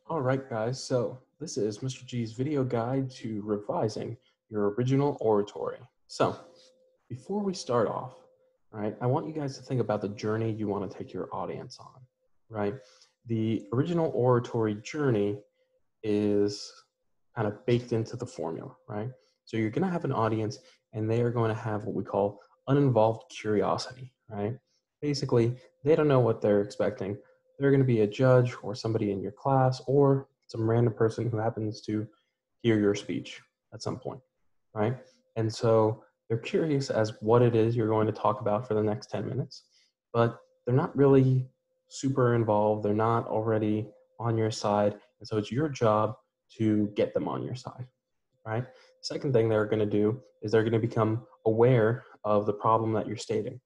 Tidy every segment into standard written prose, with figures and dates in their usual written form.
All right, guys, so this is Mr. G's video guide to revising your original oratory. So, before we start off, right, I want you guys to think about the journey you want to take your audience on, right? The original oratory journey is kind of baked into the formula, right? So, you're going to have an audience and they are going to have what we call uninvolved curiosity, right? Basically, they don't know what they're expecting. They're going to be a judge or somebody in your class or some random person who happens to hear your speech at some point, right? And so they're curious as what it is you're going to talk about for the next 10 minutes, but they're not really super involved. They're not already on your side. And so it's your job to get them on your side, right? Second thing they're going to do is they're going to become aware of the problem that you're stating,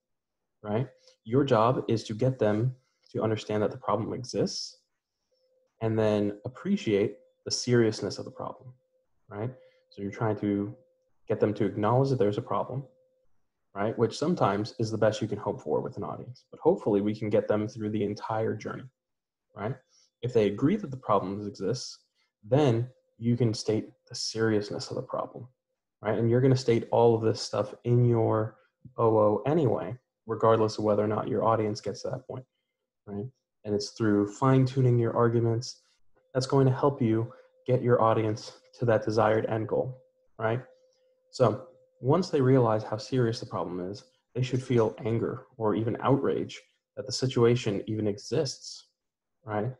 right? Your job is to get them to understand that the problem exists and then appreciate the seriousness of the problem, right? So you're trying to get them to acknowledge that there's a problem, right? Which sometimes is the best you can hope for with an audience, but hopefully we can get them through the entire journey, right? If they agree that the problem exists, then you can state the seriousness of the problem, right? And you're going to state all of this stuff in your OO anyway, regardless of whether or not your audience gets to that point, right? And it's through fine tuning your arguments that's going to help you get your audience to that desired end goal, right? So once they realize how serious the problem is, they should feel anger or even outrage that the situation even exists, right?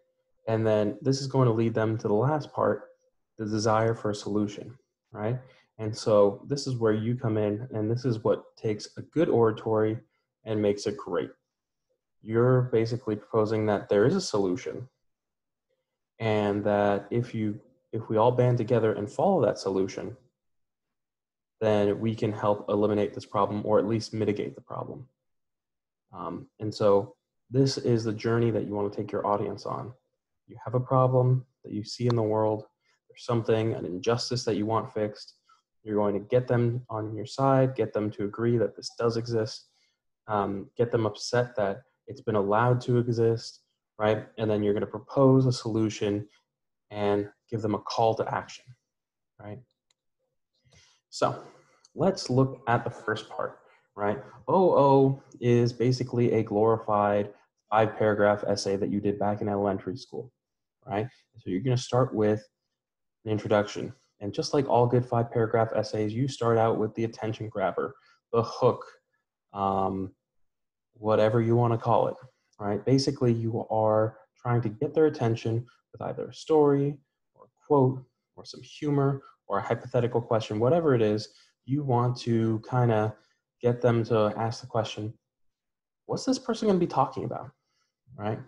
And then this is going to lead them to the last part, the desire for a solution, right? And so this is where you come in, and this is what takes a good oratory and makes it great. You're basically proposing that there is a solution, and that if we all band together and follow that solution, then we can help eliminate this problem or at least mitigate the problem. And so this is the journey that you want to take your audience on. You have a problem that you see in the world, there's something, an injustice that you want fixed. You're going to get them on your side, get them to agree that this does exist, get them upset that it's been allowed to exist, right? And then you're going to propose a solution and give them a call to action, right? So let's look at the first part, right? OO is basically a glorified 5-paragraph essay that you did back in elementary school, right? So you're going to start with an introduction. And just like all good 5-paragraph essays, you start out with the attention grabber, the hook, whatever you want to call it, right? Basically, you are trying to get their attention with either a story or a quote or some humor or a hypothetical question, whatever it is, you want to kind of get them to ask the question, what's this person going to be talking about, right?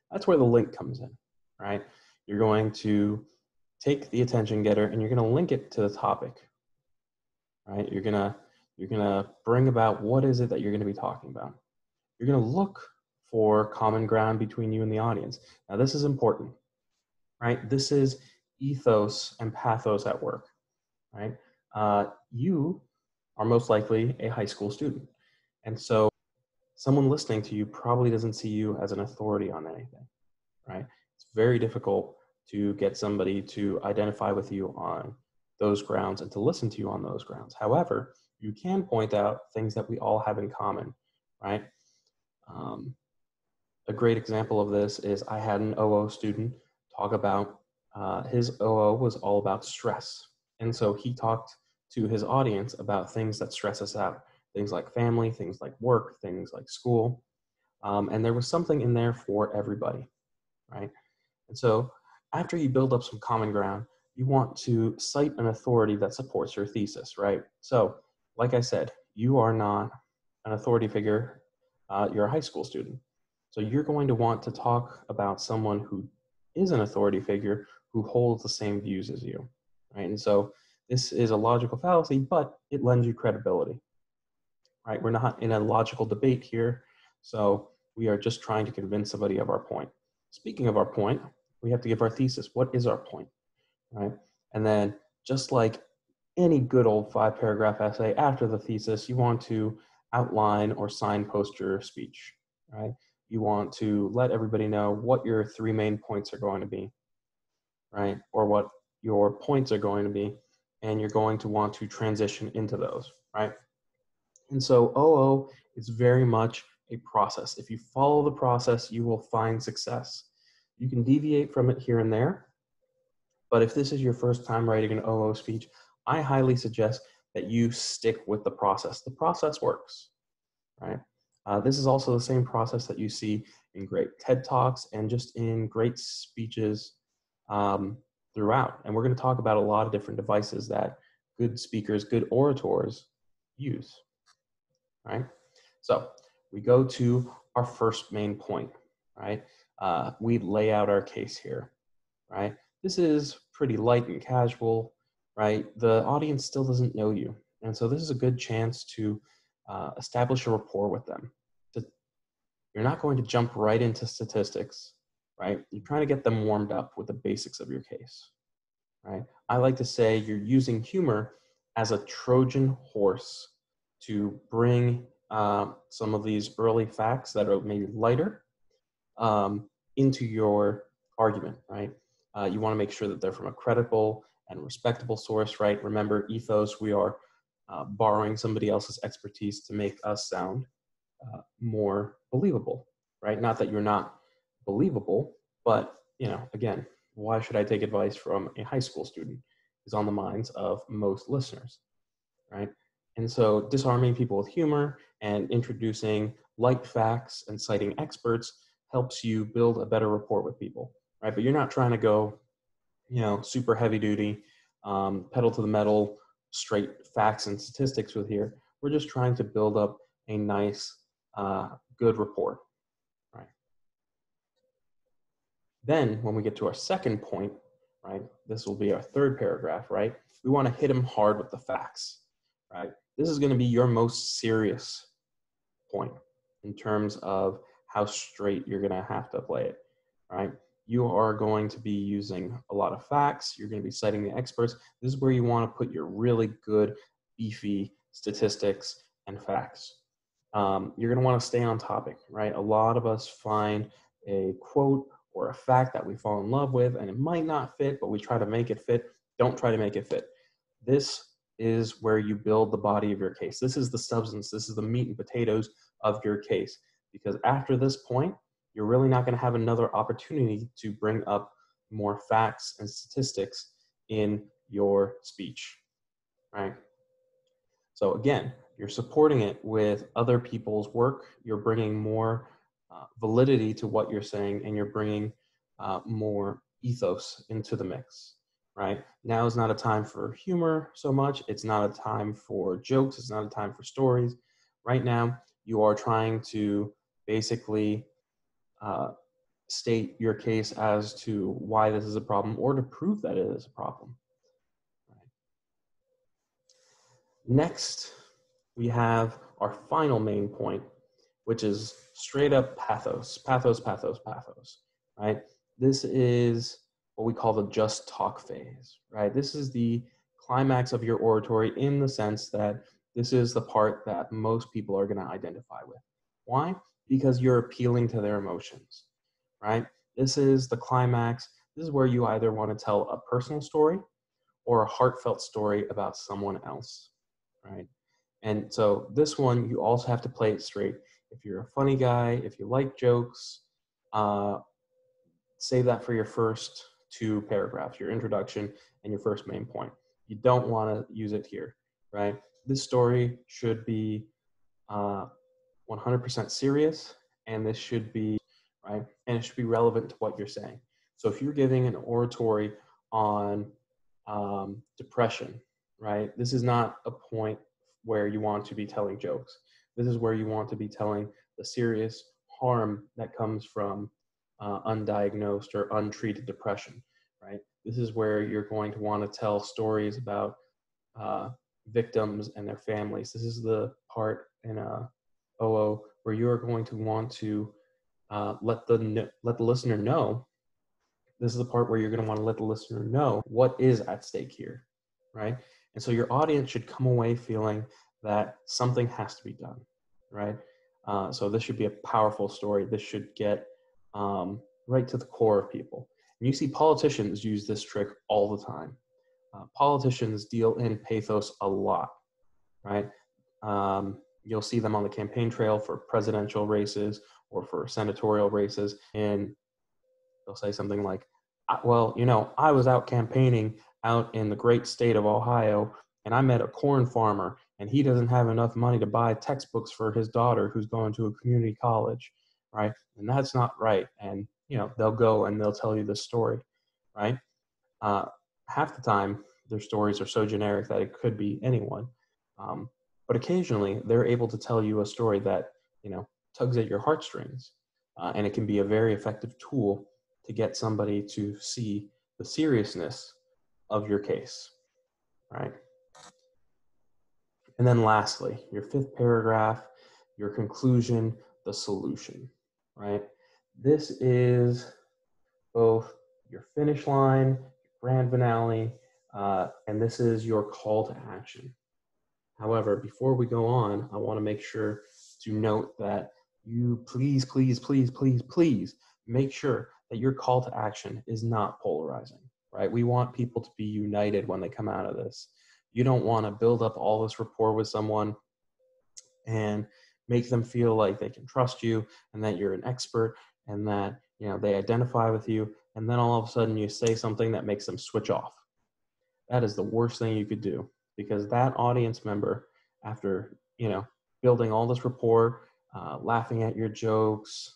That's where the link comes in, right? You're going to take the attention getter and you're going to link it to the topic, right? You're going to bring about what is it that you're going to be talking about. You're going to look for common ground between you and the audience. Now, this is important, right? This is ethos and pathos at work, right? You are most likely a high school student. And so someone listening to you probably doesn't see you as an authority on anything, right? It's very difficult to get somebody to identify with you on those grounds and to listen to you on those grounds. However, you can point out things that we all have in common, right? A great example of this is I had an OO student talk about his OO was all about stress. And so he talked to his audience about things that stress us out, things like family, things like work, things like school. And there was something in there for everybody, right? And so after you build up some common ground, you want to cite an authority that supports your thesis, right? So, like I said, you are not an authority figure, you're a high school student. So you're going to want to talk about someone who is an authority figure who holds the same views as you, right? And so this is a logical fallacy, but it lends you credibility, right? We're not in a logical debate here, so we are just trying to convince somebody of our point. Speaking of our point, we have to give our thesis. What is our point, right? And then just like any good old 5-paragraph essay, after the thesis, you want to outline or signpost your speech, right? You want to let everybody know what your 3 main points are going to be. right? Or what your points are going to be, and you're going to want to transition into those, right? And so OO is very much a process. If you follow the process, you will find success. You can deviate from it here and there, but if this is your first time writing an OO speech, I highly suggest that you stick with the process. The process works, right? This is also the same process that you see in great TED Talks and just in great speeches throughout. And we're going to talk about a lot of different devices that good speakers, good orators use, right? So we go to our first main point, right? We lay out our case here, right? This is pretty light and casual, right? The audience still doesn't know you. And so this is a good chance to establish a rapport with them. You're not going to jump right into statistics, right? You're trying to get them warmed up with the basics of your case, right? I like to say you're using humor as a Trojan horse to bring some of these early facts that are maybe lighter into your argument, right? You want to make sure that they're from a credible and respectable source, right? Remember, ethos, we are borrowing somebody else's expertise to make us sound more believable, right? Not that you're not believable, but, you know, again, why should I take advice from a high school student is on the minds of most listeners, right? And so disarming people with humor and introducing light facts and citing experts helps you build a better rapport with people, right? But you're not trying to go, you know, super heavy duty, pedal to the metal, straight facts and statistics with here. We're just trying to build up a nice, good rapport, right? Then when we get to our second point, right, this will be our third paragraph, right? We want to hit them hard with the facts, right? This is going to be your most serious point in terms of how straight you're going to have to play it, right? You are going to be using a lot of facts. You're going to be citing the experts. This is where you want to put your really good, beefy statistics and facts. You're going to want to stay on topic, right? A lot of us find a quote or a fact that we fall in love with, and it might not fit, but we try to make it fit. Don't try to make it fit. This is where you build the body of your case. This is the substance. This is the meat and potatoes of your case. Because after this point, you're really not going to have another opportunity to bring up more facts and statistics in your speech, right? So again, you're supporting it with other people's work. You're bringing more validity to what you're saying, and you're bringing more ethos into the mix, right? Now is not a time for humor so much. It's not a time for jokes. It's not a time for stories. Right now, you are trying to basically state your case as to why this is a problem or to prove that it is a problem. Right? Next, we have our final main point, which is straight up pathos, pathos, pathos, pathos, right? This is what we call the just talk phase, right? This is the climax of your oratory in the sense that this is the part that most people are going to identify with. Why? Because you're appealing to their emotions, right? This is the climax. This is where you either want to tell a personal story or a heartfelt story about someone else, right? And so this one, you also have to play it straight. If you're a funny guy, if you like jokes, save that for your first two paragraphs, your introduction and your first main point. You don't want to use it here, right? This story should be 100% serious, and this should be, right? And it should be relevant to what you're saying. So if you're giving an oratory on depression, right? This is not a point where you want to be telling jokes. This is where you want to be telling the serious harm that comes from undiagnosed or untreated depression, right? This is where you're going to want to tell stories about victims and their families. This is the part in OO where you are going to want to let the listener know. This is the part where you're going to want to let the listener know what is at stake here, right? And so your audience should come away feeling that something has to be done, right? So this should be a powerful story. This should get right to the core of people. And you see politicians use this trick all the time. Politicians deal in pathos a lot, right? You'll see them on the campaign trail for presidential races or for senatorial races, and they'll say something like, well, I was out campaigning out in the great state of Ohio, and I met a corn farmer, and he doesn't have enough money to buy textbooks for his daughter who's going to a community college, right? And that's not right. And, they'll go and they'll tell you this story, right? Uh, Half the time, their stories are so generic that it could be anyone. But occasionally, they're able to tell you a story that, tugs at your heartstrings. And it can be a very effective tool to get somebody to see the seriousness of your case, right? And then lastly, your fifth paragraph, your conclusion, the solution, right? This is both your finish line, your grand finale, and this is your call to action. However, before we go on, I want to make sure to note that you please make sure that your call to action is not polarizing, right? We want people to be united when they come out of this. You don't want to build up all this rapport with someone and make them feel like they can trust you and that you're an expert and that they identify with you, and then all of a sudden you say something that makes them switch off. That is the worst thing you could do, because that audience member, after building all this rapport, laughing at your jokes,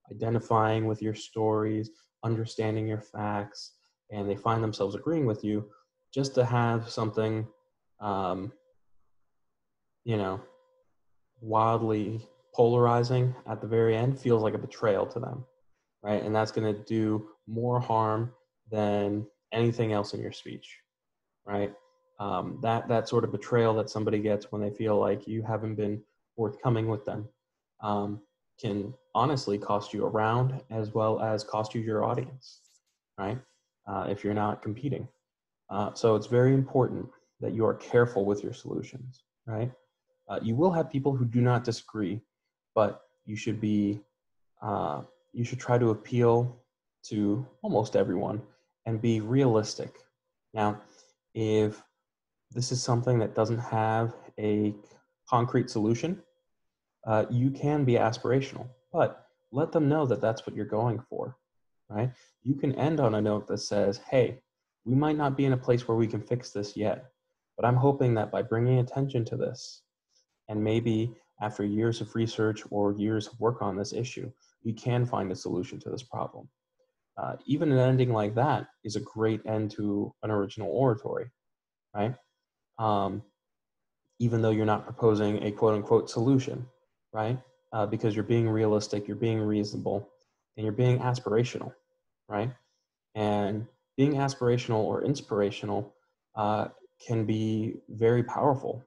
identifying with your stories, understanding your facts, and they find themselves agreeing with you, just to have something wildly polarizing at the very end feels like a betrayal to them, right? And that's going to do more harm than anything else in your speech, right? That sort of betrayal that somebody gets when they feel like you haven't been forthcoming with them can honestly cost you a round as well as cost you your audience, right? If you're not competing. So it's very important that you are careful with your solutions, right? You will have people who do not disagree, but you should try to appeal to almost everyone and be realistic. Now, if this is something that doesn't have a concrete solution, you can be aspirational, but let them know that that's what you're going for, right? You can end on a note that says, hey, we might not be in a place where we can fix this yet, but I'm hoping that by bringing attention to this, and maybe after years of research or years of work on this issue, we can find a solution to this problem. Even an ending like that is a great end to an original oratory, right? Even though you're not proposing a quote unquote solution, right? Because you're being realistic, you're being reasonable, and you're being aspirational, right? And being aspirational or inspirational can be very powerful.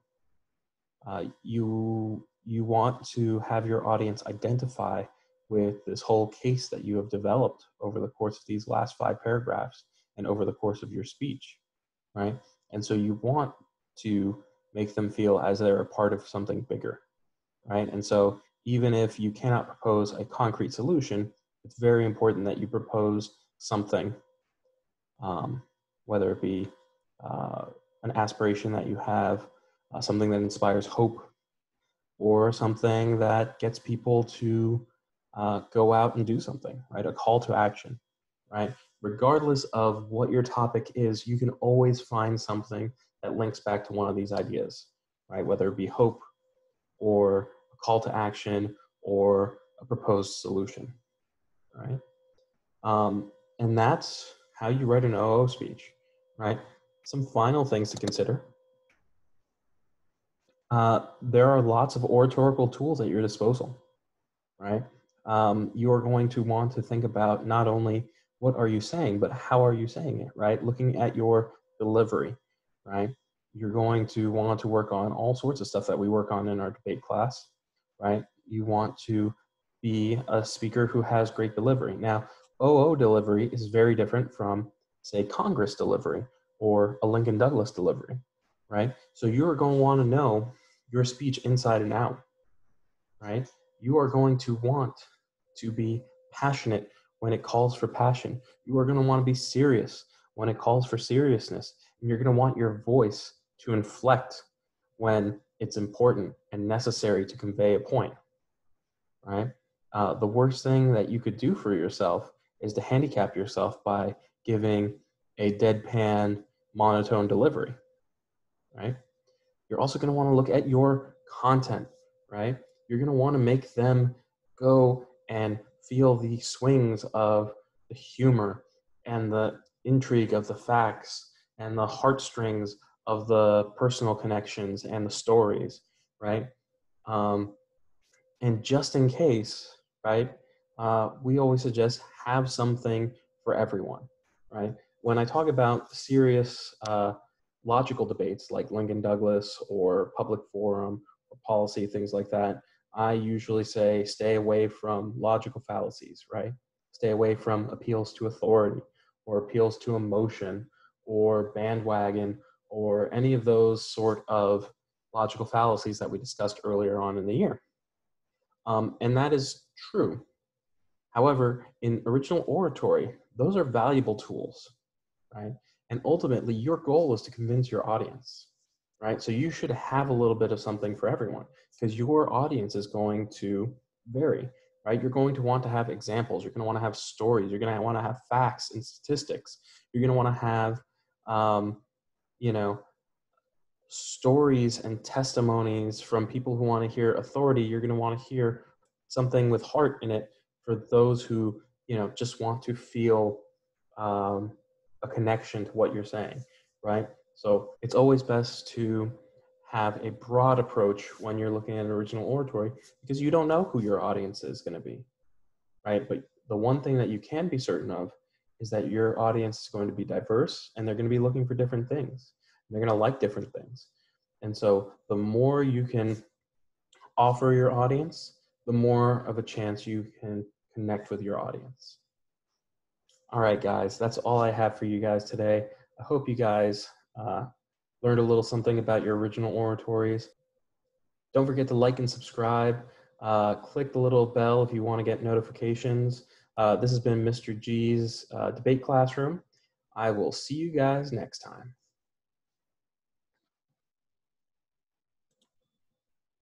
You want to have your audience identify with this whole case that you have developed over the course of these last 5 paragraphs and over the course of your speech, right? And so you want to make them feel as they're a part of something bigger, right? And so even if you cannot propose a concrete solution, it's very important that you propose something, whether it be an aspiration that you have, something that inspires hope, or something that gets people to go out and do something, right? A call to action, right? Regardless of what your topic is, you can always find something that links back to one of these ideas, right? Whether it be hope or a call to action or a proposed solution, right? And that's how you write an OO speech, right? Some final things to consider. There are lots of oratorical tools at your disposal, right? You are going to want to think about not only what are you saying, but how are you saying it, right? Looking at your delivery, right? You're going to want to work on all sorts of stuff that we work on in our debate class, right? You want to be a speaker who has great delivery. Now, OO delivery is very different from, say, Congress delivery or a Lincoln Douglas delivery, right? So you're going to want to know your speech inside and out, right? You are going to want to be passionate when it calls for passion. You are going to want to be serious when it calls for seriousness. And you're going to want your voice to inflect when it's important and necessary to convey a point, right? The worst thing that you could do for yourself is to handicap yourself by giving a deadpan, monotone delivery, right? You're also going to want to look at your content, right? You're going to want to make them go and feel the swings of the humor and the intrigue of the facts and the heartstrings of the personal connections and the stories, right? And just in case, right, we always suggest have something for everyone, right? When I talk about serious logical debates like Lincoln Douglas or public forum or policy, things like that, I usually say stay away from logical fallacies, right? Stay away from appeals to authority or appeals to emotion or bandwagon or any of those sort of logical fallacies that we discussed earlier on in the year. And that is true. However, in original oratory, those are valuable tools, right? And ultimately, your goal is to convince your audience, right? So you should have a little bit of something for everyone because your audience is going to vary, right? You're going to want to have examples. You're going to want to have stories. You're going to want to have facts and statistics. You're going to want to have, you know, stories and testimonies from people who want to hear authority. You're going to want to hear something with heart in it for those who, you know, just want to feel a connection to what you're saying, right? So it's always best to have a broad approach when you're looking at an original oratory because you don't know who your audience is going to be, right? But the one thing that you can be certain of is that your audience is going to be diverse and they're going to be looking for different things. They're going to like different things. And so the more you can offer your audience, the more of a chance you can connect with your audience. All right, guys, that's all I have for you guys today. I hope you guys learned a little something about your original oratories. Don't forget to like and subscribe. Click the little bell if you want to get notifications. This has been Mr. G's Debate Classroom. I will see you guys next time.